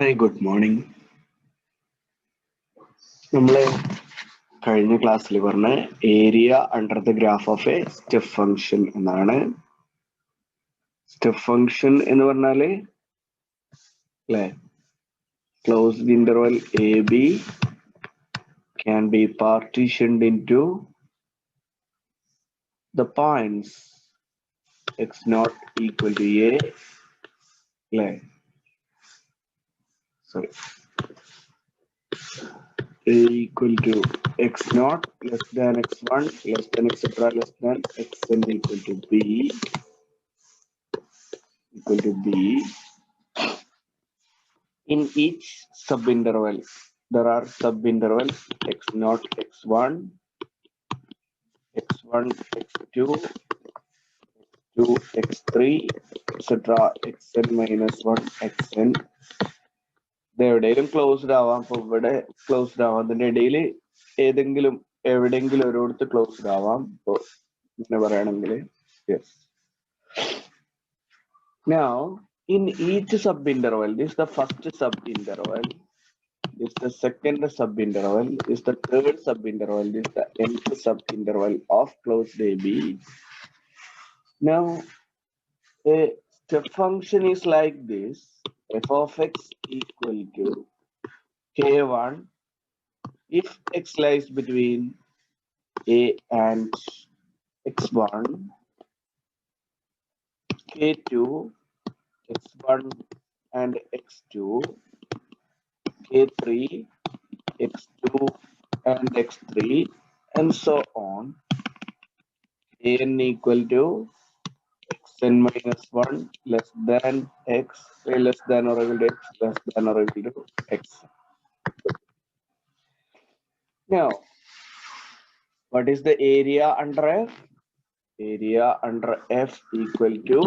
Hi, good morning. നമ്മൾ കഴിഞ്ഞ ക്ലാസ്സിൽ പറഞ്ഞ area under the graph of A step function എന്നാണ്. സ്റ്റെപ്പ് ഫംഗ്ഷൻ എന്ന് പറഞ്ഞാല് അല്ലെ, closed interval A B can be partitioned into the points x naught equal to a, അല്ലെ, sorry, a equal to x naught less than x1 less than etc less than xn equal to b in each subinterval. There are subintervals x0 x1 x1 x2 x2 x3 etc xn minus 1 xn. ഇത് എവിടെയെങ്കിലും closed ആവാം. അപ്പൊ ഇവിടെ closed ആവാം, അതിന്റെ ഇടയിൽ ഏതെങ്കിലും എവിടെയെങ്കിലും ഒരിടത്ത് ക്ലോസ്ഡ് ആവാം. ഇപ്പൊ ഇങ്ങനെ പറയുകയാണെങ്കിൽ yes. Now in each subinterval, this is the first subinterval, this is the second subinterval, this is the third subinterval, this is the nth subinterval of closed AB. Now a step function is like this: f of x equal to k1 if x lies between a and x1, k2 x1 and x2, k3 x2 and x3, and so on. An equal to xn minus 1 less than x, less than or equal to x, less than or equal to x. Now, what is the area under f? Area under f equal to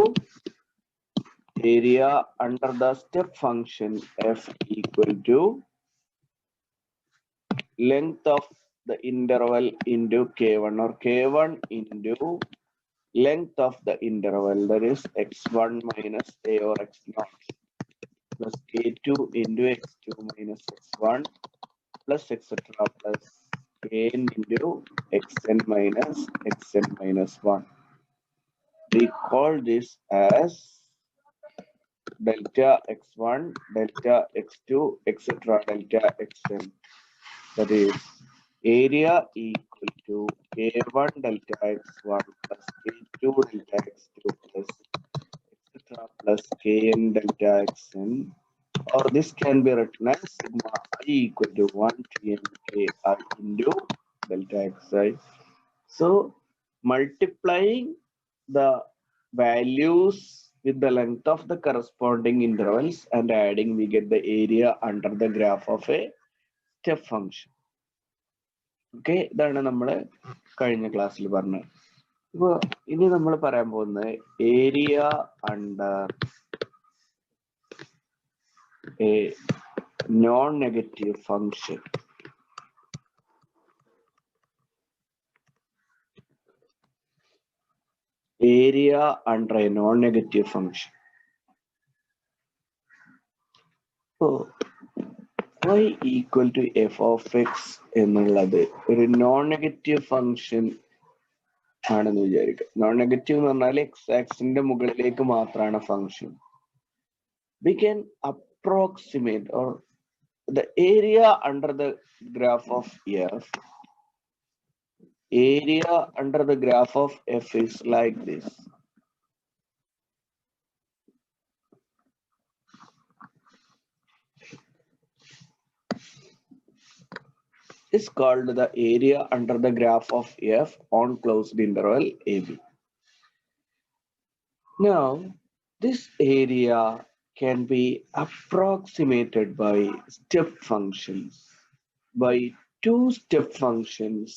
area under the step function f equal to length of the interval into k1, or k1 into length of the interval, that is x1 minus a or x0 plus k2 into x2 minus x1 plus etc plus kn into xn minus 1. We call this as delta x1, delta x2, etc delta xn. That is area equal to k1 delta x1 plus k2 delta x2 plus etc plus kn delta xn, or this can be written as sigma I equal to 1 Tn Ki into delta xi. So multiplying the values with the length of the corresponding intervals and adding, we get the area under the graph of a step function. Okay, ഇതാണ് നമ്മൾ കഴിഞ്ഞ ക്ലാസ്സിൽ പറഞ്ഞത്. ഇപ്പൊ ഇനി നമ്മൾ പറയാൻ പോകുന്നത് area under a non-negative function. Area under a non-negative function. So y equal to f of x എന്നുള്ളത് ഒരു നോൺ നെഗറ്റീവ് ഫംഗ്ഷൻ ആണെന്ന് വിചാരിക്കുക. നോൺ നെഗറ്റീവ് എന്ന് പറഞ്ഞാൽ എക്സ് ആക്സിന്റെ മുകളിലേക്ക് മാത്രമാണ് function. We can approximate or the area under the graph of f. Area under the graph of f is like this. Is called the area under the graph of f on closed interval AB. Now, this area can be approximated by step functions, by two step functions.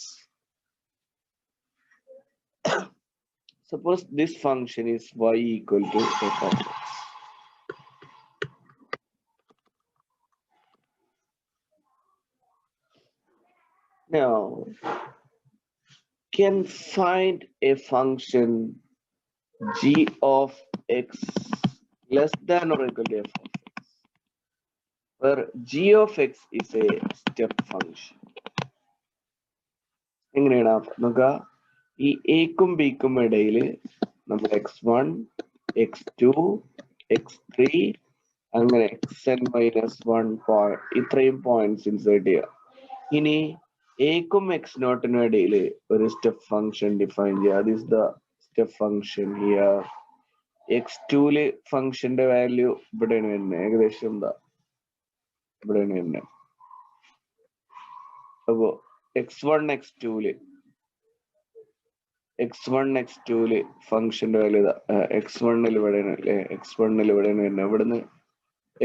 Suppose this function is y equal to f of x. Now, can find a function g of x less than or equal to f of x. where g of x is a step function. എങ്ങനെയാണ് നോക്കുക, ഈ എക്കും ബിക്കും ഇടയിൽ നമ്മൾ x1 x2 x3 അങ്ങനെ xn-1 point ഇത്രയും points insert ചെയ്യുക. ഇനി എക്കും X നോട്ടിനും ഇടയിൽ ഒരു സ്റ്റെപ്പ് ഫംഗ്ഷൻ ഡിഫൈൻ ചെയ്യുക. This the step function here. x2 ഫംഗ്ഷന്റെ വാല്യൂ ഇവിടെയാണ് വരുന്നത്, ഏകദേശം എന്താ ഇവിടെയാണ് വരുന്നത്. അപ്പോ x1 x2 ഫംഗ്ഷന്റെ വാല്യൂ x1 ഇവിടെയാണ് അല്ലെ, x1 ഇവിടെയാണ് വരുന്നത്. ഇവിടുന്ന്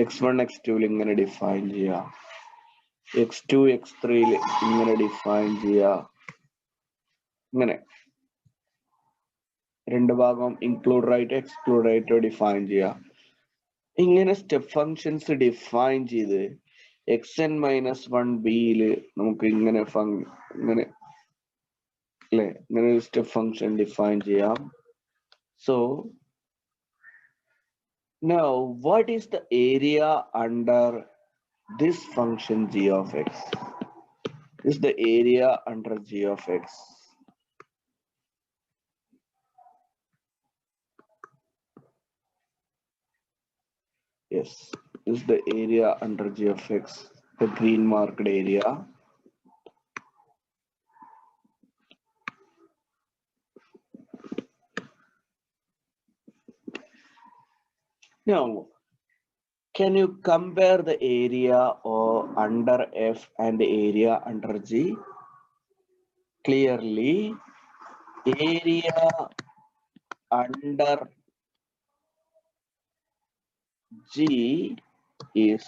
x1 x2 ഇങ്ങനെ ഡിഫൈൻ ചെയ്യുക, x2 x3 ഇങ്ങനെ ഡിഫൈൻ ചെയ്യുക. ഇങ്ങനെ രണ്ട് ഭാഗം ഇൻക്ലൂഡറായിട്ട് എക്സ്ക്ലൂഡറായിട്ടോ ഡിഫൈൻ ചെയ്യുക. ഇങ്ങനെ സ്റ്റെപ്പ് ഫങ്ഷൻസ് ഡിഫൈൻ ചെയ്ത് xn-1 ബിയില് നമുക്ക് ഇങ്ങനെ ഇങ്ങനെ അല്ലെ, ഇങ്ങനെ ഒരു സ്റ്റെപ്പ് ഫങ്ഷൻ ഡിഫൈൻ ചെയ്യാം. So now what is the area under this function g of x? This is the area under g of x. Yes, this is the area under g of x, the green marked area. Now, can you compare the area or under f and the area under g? Clearly, area under g is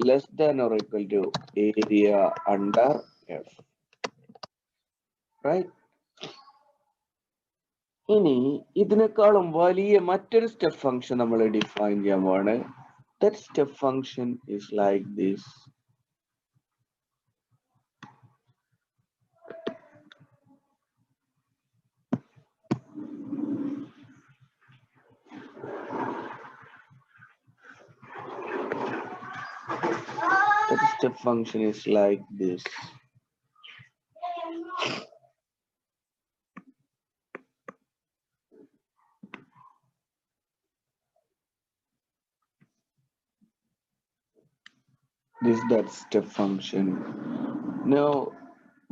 less than or equal to area under f, right? ഇനി ഇതിനേക്കാളും വലിയ മറ്റൊരു step function നമ്മൾ define ചെയ്യാൻ പോവാണ്. That step function is like this. That step function is like this. This is that step function. Now,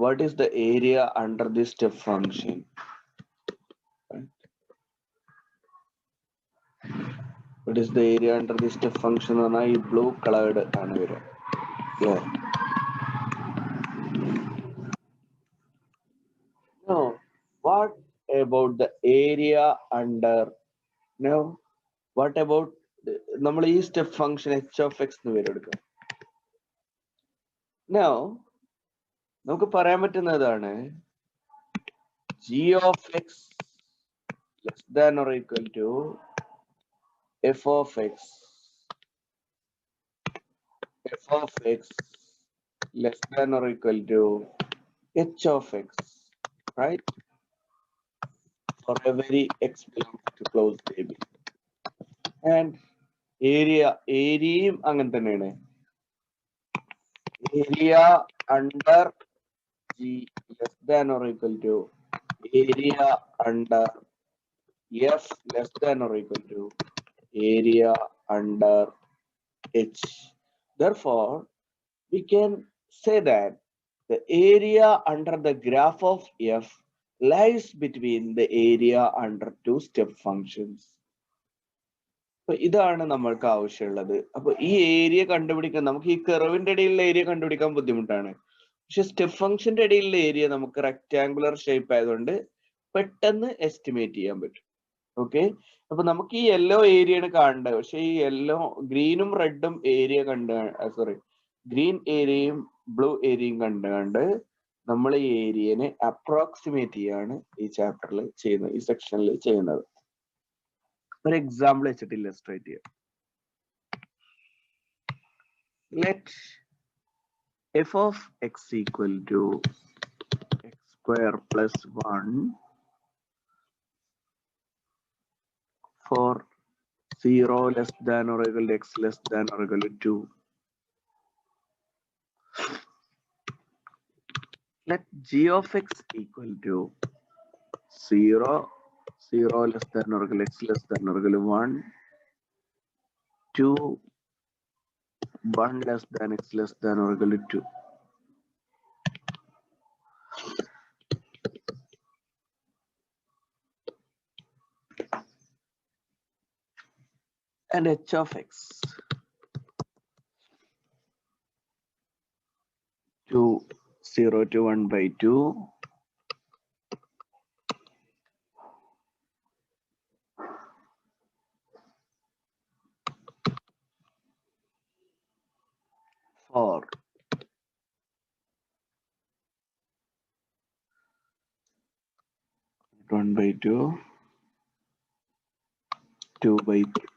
what is the area under this step function? Right? What is the area under this step function? ഈ blue colored ആണ് വരിക. Yeah. Now, what about the area under? Now, what about നമ്മൾ ഈ step function h of x എന്ന് പേര് എടുക്കാം. Now, നമുക്ക് പറയാൻ പറ്റുന്നതാണ് g of x less than or equal to f of x. F of x less than or equal to h of x, right? For every x belongs to closed AB. And areaയും അങ്ങനെ തന്നെയാണ്. Area under g less than or equal to area under f less than or equal to area under h. Therefore, we can say that the area under the graph of f lies between the area under two step functions. അപ്പൊ ഇതാണ് നമ്മൾക്ക് ആവശ്യമുള്ളത്. അപ്പൊ ഈ area കണ്ടുപിടിക്കാൻ നമുക്ക് ഈ കർവിന്റെ ഇടയിലുള്ള ഏരിയ കണ്ടുപിടിക്കാൻ ബുദ്ധിമുട്ടാണ്. പക്ഷെ സ്റ്റെപ്പ് ഫംഗ്ഷന്റെ ഇടയിലുള്ള ഏരിയ നമുക്ക് റെക്ടാങ്കുലർ ഷേപ്പ് ആയതുകൊണ്ട് പെട്ടെന്ന് എസ്റ്റിമേറ്റ് ചെയ്യാൻ പറ്റും. ഓക്കെ, അപ്പൊ നമുക്ക് ഈ യെല്ലോ ഏരിയയാണ് കാണേണ്ടത്. പക്ഷെ ഈ യെല്ലോ ഗ്രീനും റെഡും ഏരിയ ഗ്രീൻ ഏരിയയും ബ്ലൂ ഏരിയയും കണ്ടുകൊണ്ട് നമ്മൾ ഈ ഏരിയനെ അപ്രോക്സിമേറ്റ് ചെയ്യാണ് ഈ ചാപ്റ്ററിൽ ചെയ്യുന്നത്, ഈ സെക്ഷനിൽ ചെയ്യുന്നത്. ഒരു എക്സാമ്പിൾ വെച്ചിട്ട് ഇല്ലസ്ട്രേറ്റ് ചെയ്യാം. Let f of x equal to x square plus 1 for 0 less than or equal to x less than or equal to 2. Let g of x equal to 0, 0 less than or equal x less than or equal 1, 2, 1 less than x less than or equal to 2. And h of x 2, 0 to 1 by 2, for 1 by 2, 2 by 3.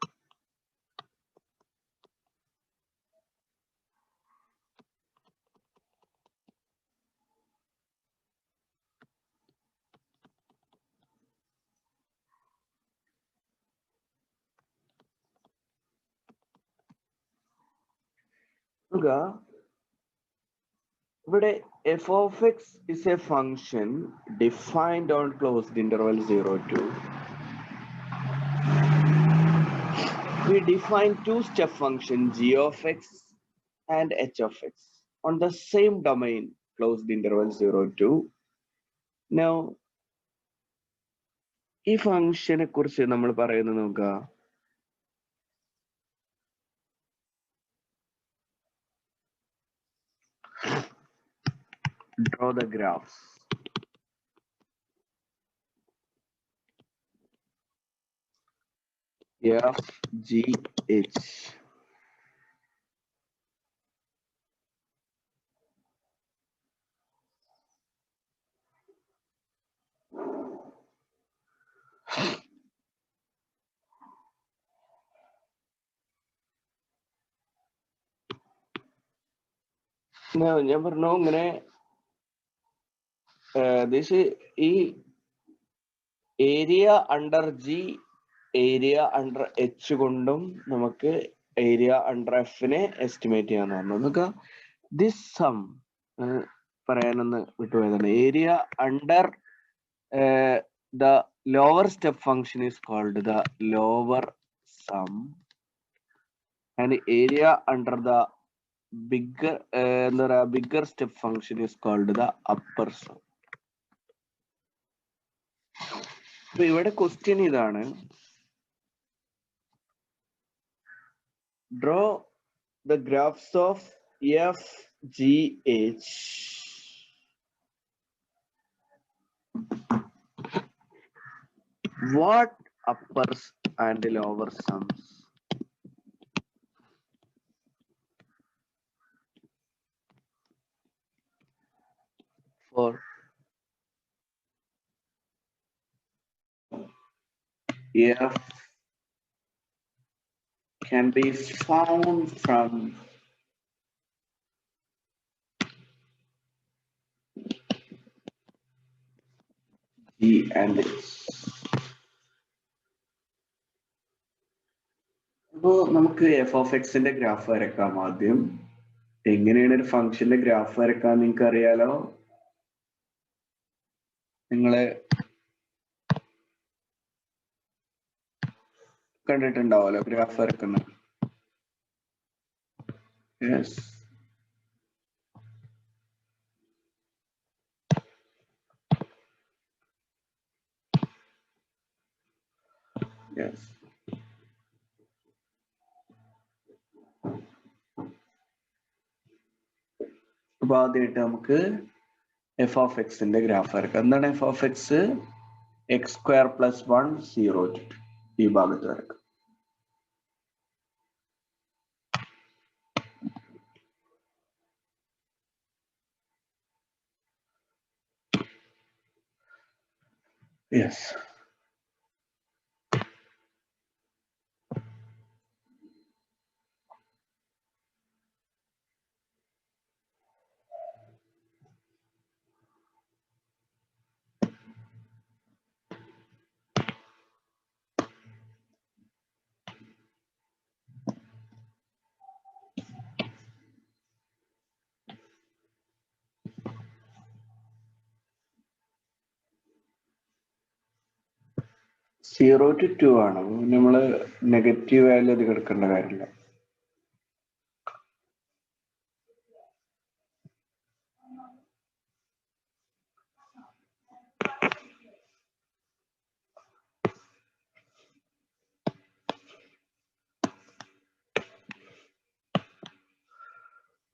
ഇവിടെ f of x is a function defined on closed interval 0 to. We define two step function g of x and h of x on the same domain closed interval 0 to. Now, ഈ ഫംഗ്ഷനെ കുറിച്ച് നമ്മൾ പറയുന്നത് നോക്കുക. Draw the graphs. F, G, H. ഞാൻ പറഞ്ഞു ഇങ്ങനെ ഈ area under G area under H കൊണ്ടും നമുക്ക് ഏരിയ അണ്ടർ എഫിനെ എസ്റ്റിമേറ്റ് ചെയ്യാന്ന് പറഞ്ഞു. നോക്കുക, ദിസ് സം പറയാനൊന്ന് വിട്ടുപോയതാണ്. Area under the lower step function is called the lower sum, and the area under the bigger step function is called the upper sum. So ഇവിടെ question ഇതാണ്, draw the graphs of f, g, h what uppers and lower sums for f can be found from G and H. അപ്പോൾ നമുക്ക് F of എക്സിന്റെ graph വരക്കാം. ആദ്യം എങ്ങനെയാണ് ഒരു ഫംഗ്ഷന്റെ ഗ്രാഫ് വരക്കാൻ നിങ്ങൾക്ക് അറിയാലോ. നിങ്ങള് കണ്ടിട്ടുണ്ടാവല്ലോ ഗ്രാഫ് വരക്കുന്നത്. Yes, yes. അപ്പൊ ആദ്യമായിട്ട് നമുക്ക് എഫ് ഓഫ് എക്സിന്റെ ഗ്രാഫ് വരക്കാം. എന്താണ് F of X? X square plus 1 0 to 2 ഈ ഭാഗത്ത് വരക്കാം. യെസ്, 0 to 2 ആണ്. നമ്മള് നെഗറ്റീവ് വാല്യൂ അത് എടുക്കേണ്ട കാര്യമില്ല.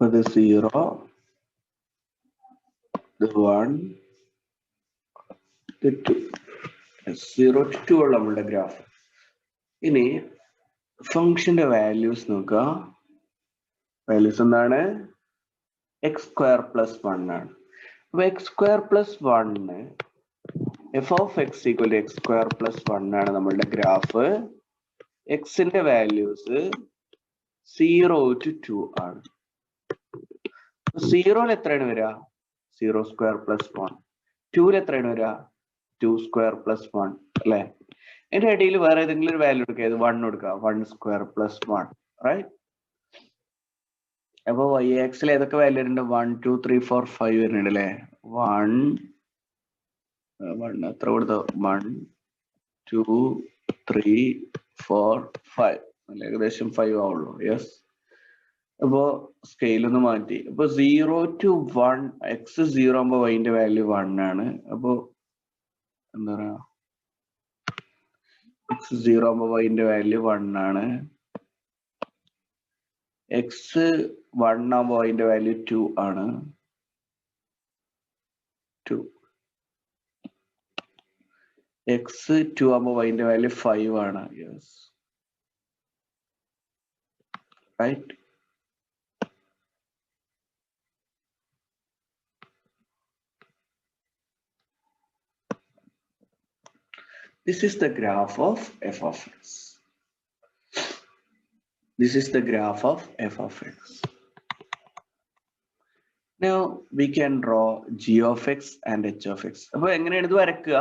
അത് 0, 1, 2. 0 to 2 ഉള്ള നമ്മളുടെ ഗ്രാഫ്. ഇനി ഫംഗ്ഷന്റെ വാല്യൂസ് നോക്കുക. വാല്യൂസ് എന്താണ്? എക്സ് സ്ക്വയർ പ്ലസ് 1 ആണ്. അപ്പൊ X square plus 1 F of X equal to X square plus 1 ആണ് നമ്മളുടെ ഗ്രാഫ്. എക്സിന്റെ വാല്യൂസ് 0 to 2 ആണ്. 0 എത്രയാണ് വരിക? 0 സ്ക്വയർ പ്ലസ് 1. 2 എത്രയാണ് വരിക? 2 സ്ക്വയർ പ്ലസ് 1 അല്ലെ? അതിന്റെ ഇടയിൽ വേറെ ഏതെങ്കിലും ഒരു വാല്യൂ എടുക്കുക. ഇത് 1 എടുക്കുക. 1 സ്ക്വയർ പ്ലസ് 1 റൈറ്റ്. അപ്പൊ y ആക്സിൽ ഏതൊക്കെ വാല്യൂ ഉണ്ട്? 1 2 3 4 5 വരുന്നുണ്ട് അല്ലെ? 1 എത്ര കൊടുത്ത? 1 2 3 4 5 ഏകദേശം 5 ആവുള്ളൂ. യെസ്. അപ്പോ സ്കെയിൽ ഒന്ന് മാറ്റി. അപ്പൊ 0 to 1 x 0 ആകുമ്പോ y-ന്റെ വാല്യൂ 1 ആണ്. അപ്പോ എന്താ പറയാ, x 0 ആകുമ്പോ y-ന്റെ വാല്യൂ 1 ആണ്. x 1 ആകുമ്പോ y-ന്റെ വാല്യൂ 2 ആണ്. 2. x 2 ആകുമ്പോ y-ന്റെ വാല്യൂ 5 ആണ്. Yes right. This is the graph of f of x. This is the graph of f of x. Now we can draw g of x and h of x. അപ്പൊ എങ്ങനെയാണ് ഇത് വരക്കുക?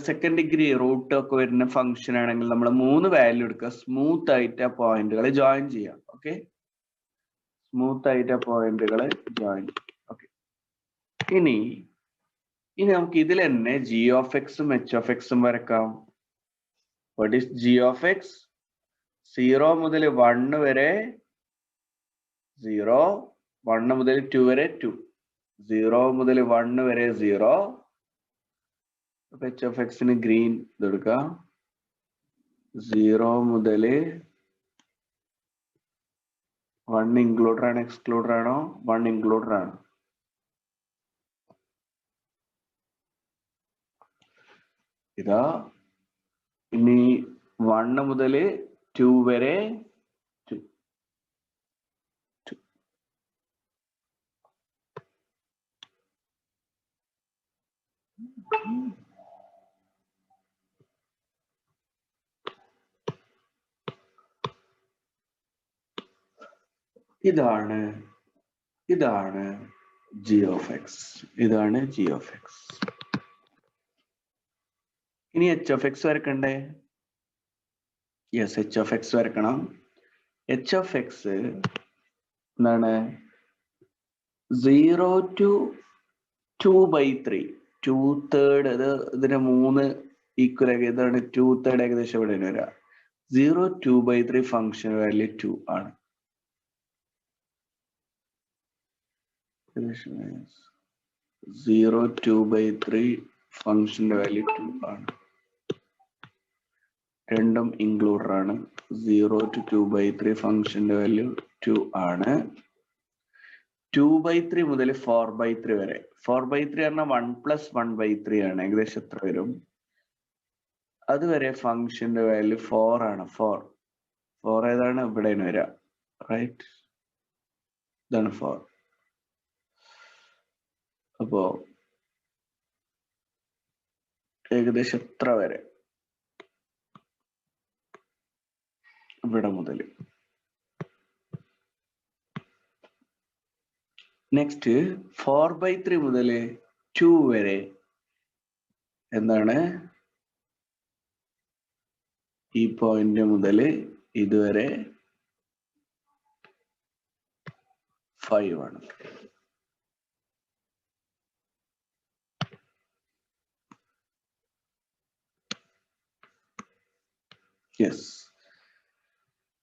Second degree root ഒക്കെ വരുന്ന function ആണെങ്കിൽ നമ്മൾ 3 value എടുക്കുക. Smooth ആയിട്ട് ആ പോയിന്റുകളെ ജോയിൻ ചെയ്യാം. ഓക്കെ, സ്മൂത്ത് ആയിട്ട് ആ പോയിന്റുകളെ ജോയിൻ. ഓക്കെ, ഇനി നമുക്ക് ഇതിൽ തന്നെ g of x ഉം h of x ഉം വരക്കാം. What is g of x? 0 മുതൽ 1 വരെ 0, 1 മുതൽ 2 വരെ 2, 0 മുതൽ 1 വരെ 0. അപ്പൊ h of x ന് ഗ്രീൻ ഇതെടുക്കാം. 0 മുതൽ 1 ഇൻക്ലൂഡർ ആണ് എക്സ്ക്ലൂഡർ ആണോ? 1 ഇൻക്ലൂഡർ ആണ്. ഇതാ. ഇനി 1 മുതൽ 2 വരെ 2. ഇതാണ് g of x. ഇതാണ് g of x. ഇനി h of x വരക്കണ്ടേ? യെസ്, h of x വരക്കണം. h of x എന്താണ്? 0 to 2/3, 2/3. ഇതിന് 3 ഈക്വൽ ആക്കി. ഇതാണ് 2/3 ഏകദേശം ഇവിടെ വരിക. 0 2/3 ഫംഗ്ഷൻ വാല്യൂ 2 ആണ്. 0 2/3 ഫംഗ്ഷന്റെ വാല്യൂ 2 ആണ്. രണ്ടും ഇൻക്ലൂഡർ ആണ്. 0 to 2/3 ഫംഗ്ഷന്റെ വാല്യൂ 2 ആണ്. 2/3 മുതൽ 4/3 വരെ. 4/3 പറഞ്ഞാൽ 1 + 1/3 ആണ്. ഏകദേശം എത്ര വരും? അതുവരെ ഫംഗ്ഷന്റെ വാല്യൂ 4 ആണ്. 4 ഏതാണ്? ഇവിടെയാണ് വരിക. റൈറ്റ്, ഇതാണ് 4. അപ്പോ ഏകദേശം എത്ര വരെ? ഇവിടെ മുതൽ. നെക്സ്റ്റ് 4/3 മുതൽ 2 വരെ എന്താണ്? ഈ പോയിന്റ് മുതൽ ഇതുവരെ 5 ആണ്. യെസ്.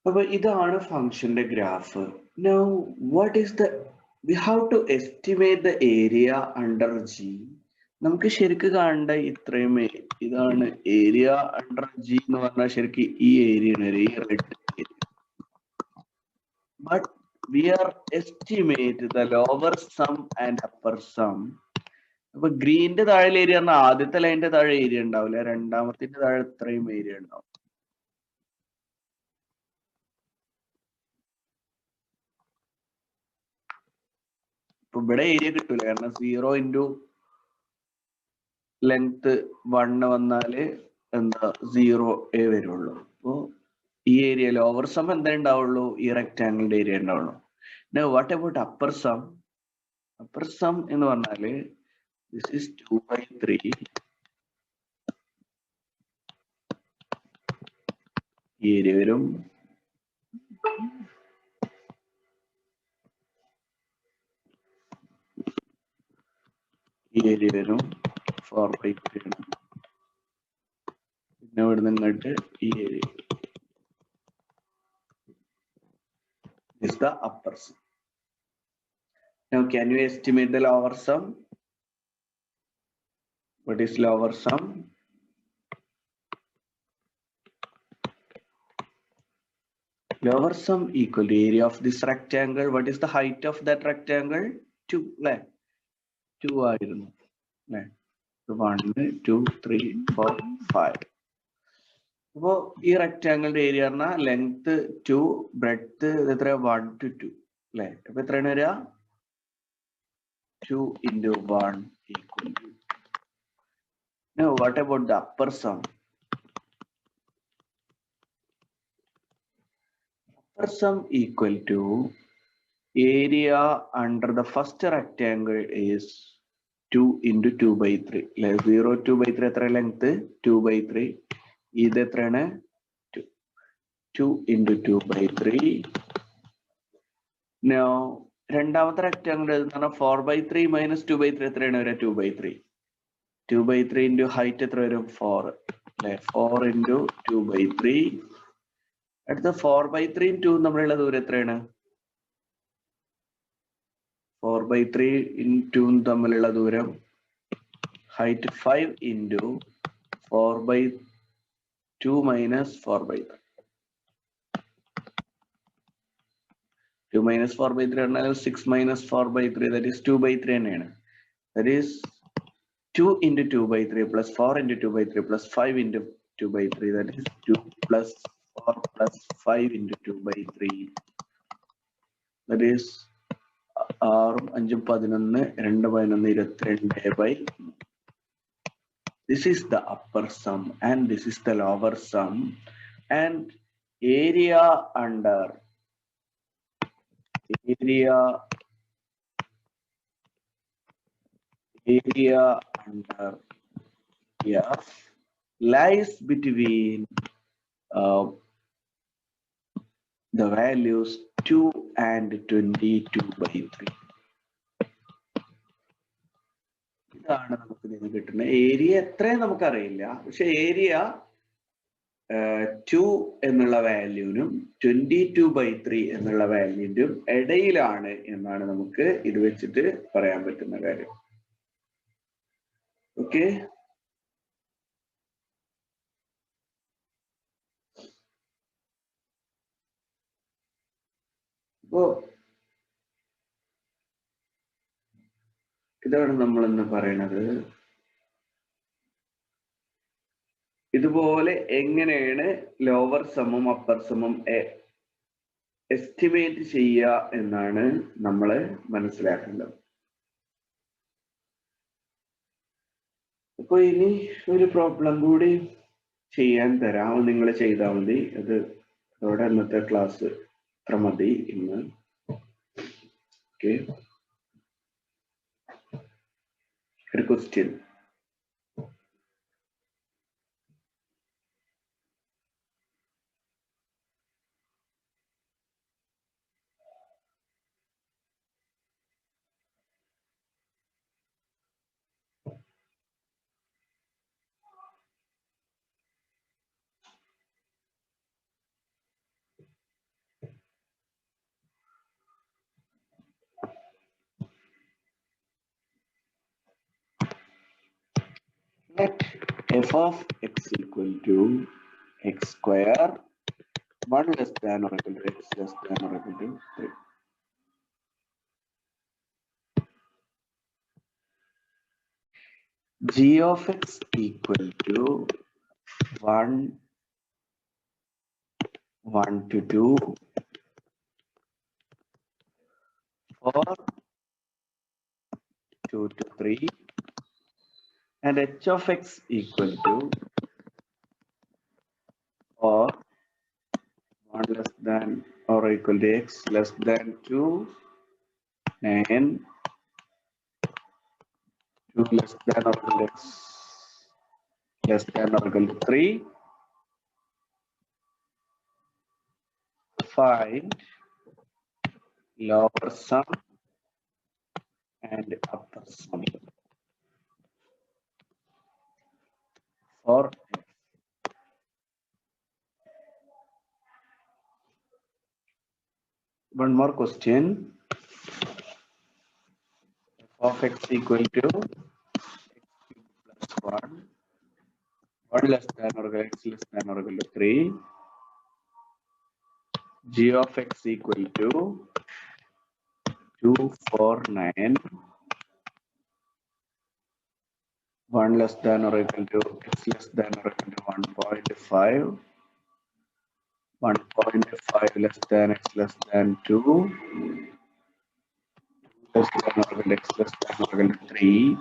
അപ്പൊ ഇതാണ് ഫംഗ്ഷന്റെ graph. Now what is the we have to estimate the area under G. നമുക്ക് ശരിക്ക് കാണേണ്ട ഇത്രയും ഇതാണ് ഏരിയ അണ്ടർ ജി എന്ന് പറഞ്ഞാൽ ശരിക്കും ഈ ഏരിയ ആണ്, ഈ red area. But we are estimate the lower sum and upper sum. അപ്പൊ ഗ്രീന്റെ താഴെ ഏരിയ പറഞ്ഞാൽ ആദ്യത്തെ ലൈനിന്റെ താഴെ ഏരിയ ഉണ്ടാവില്ല, രണ്ടാമത്തിന്റെ താഴെ ഇത്രയും ഏരിയ ഉണ്ടാവും. ഇപ്പൊ ഇവിടെ ഏരിയ കിട്ടൂല, കാരണം 0 ഇൻറ്റു ലെങ്ത് 1 വന്നാല് എന്താ 0 വരുള്ളൂ. അപ്പോ ഈ ഏരിയ ലോവർ സം എന്താ ഉണ്ടാവുള്ളൂ, ഈ റെക്ടാംഗിളിന്റെ ഏരിയ ഉണ്ടാവുള്ളൂ. What about upper sum? Upper sum എന്ന് പറഞ്ഞാല് ദിസ് ഈസ് 2/3. ഈ ഏരിയ വരും. ഈ ഏരിയ വരും 4/3 ആണ്. പിന്നെ ഇവിടെ നിന്നിട്ട് ഈ area is the upper sum. Now can you estimate the lower sum? What is lower sum? Lower sum equal to area of this rectangle. What is the height of that rectangle? 2. 2 ആയിരുന്നു. 1 2 3 4 5. അപ്പോ ഈ റെക്ടാംഗിളിന്റെ area പറഞ്ഞാൽ length 2, breadth എത്ര 1 to 2 അല്ലെ. അപ്പൊ എത്രയാണ് വരിക? 2 into 1 equal to. Now what about the upper sum? Upper sum equal to area under the first rectangle is 2 into 2/3. 0 2/3 എത്ര ലെങ്ത്? 2/3. ഇത് എത്രയാണ്? 2 into 2/3. Now രണ്ടാമത്തെ റെക്ടാംഗിൾ എന്ന് പറഞ്ഞാൽ 4/3 minus 2/3 എത്രയാണ് വരിക? 2/3. 2/3 into height എത്ര വരും? 4 അല്ലെ. 4 into 2/3. അടുത്ത 4/3 2 തമ്മിലുള്ള ദൂരം എത്രയാണ്? 4/3 2 തമ്മിലുള്ള ദൂരം height 5 into 4/2 minus 4/3. 2 minus 4/3 പറഞ്ഞാൽ 6 minus 4/3, that is 2/3 തന്നെയാണ്. That is 2 into 2/3 plus 4 into 2/3 plus 5 into 2/3, that is 2 plus 4 plus 5 into 2/3, that is 6 5 11 2 11 22/3. This is the upper sum and this is the lower sum, and area under F lies between the values 2 and 22/3. ഇതാണ് നമുക്ക് നിന്ന് കിട്ടുന്ന area. എത്രയും നമുക്കറിയില്ല, പക്ഷെ area 2 എന്നുള്ള വാല്യൂവിനും 22/3 എന്നുള്ള വാല്യൂവിനും ഇടയിലാണ് എന്നാണ് നമുക്ക് ഇത് വെച്ചിട്ട് പറയാൻ പറ്റുന്ന കാര്യം. ഓക്കെ. അപ്പോ ഇതാണ് നമ്മൾ ഇന്ന് പറയണത്. ഇതുപോലെ എങ്ങനെയാണ് ലോവർ സമം അപ്പർ സമം എസ്റ്റിമേറ്റ് ചെയ്യുക എന്നാണ് നമ്മൾ മനസ്സിലാക്കേണ്ടത്. അപ്പൊ ഇനി ഒരു പ്രോബ്ലം കൂടി ചെയ്യാൻ തരാം, നിങ്ങൾ ചെയ്താൽ മതി. അതോടെ ഇന്നത്തെ ക്ലാസ് ഇത്ര മതി ഇന്ന്. ഓക്കെ. ഒരു question. Let f of x equal to x square 1 less than or equal to x less than or equal to 3. G of x equal to 1, 1 to 2, 4, 2 to 3, and h of x equal to or 1 less than or equal to x less than 2, 9, 2 less than or equal to x less than or equal to 3. Find lower sum and upper sum for x. One more question. F of x equal to x plus 1, 1 less than or equal to x less than or equal to 3. G of x equal to 2, 4, 9, 1 less than or equal to x less than or equal to 1.5, 1.5 less than x less than 2, less than or equal to x less than or equal to 3,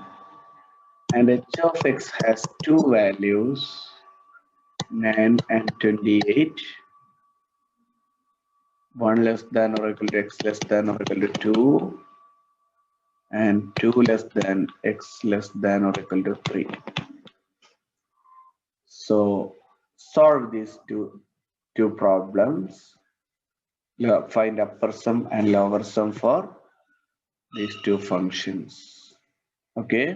and h of x has two values, 9 and 28, 1 less than or equal to x less than or equal to 2, and 2 less than x less than or equal to 3. So solve these two problems. Find upper sum and lower sum for these two functions. Okay.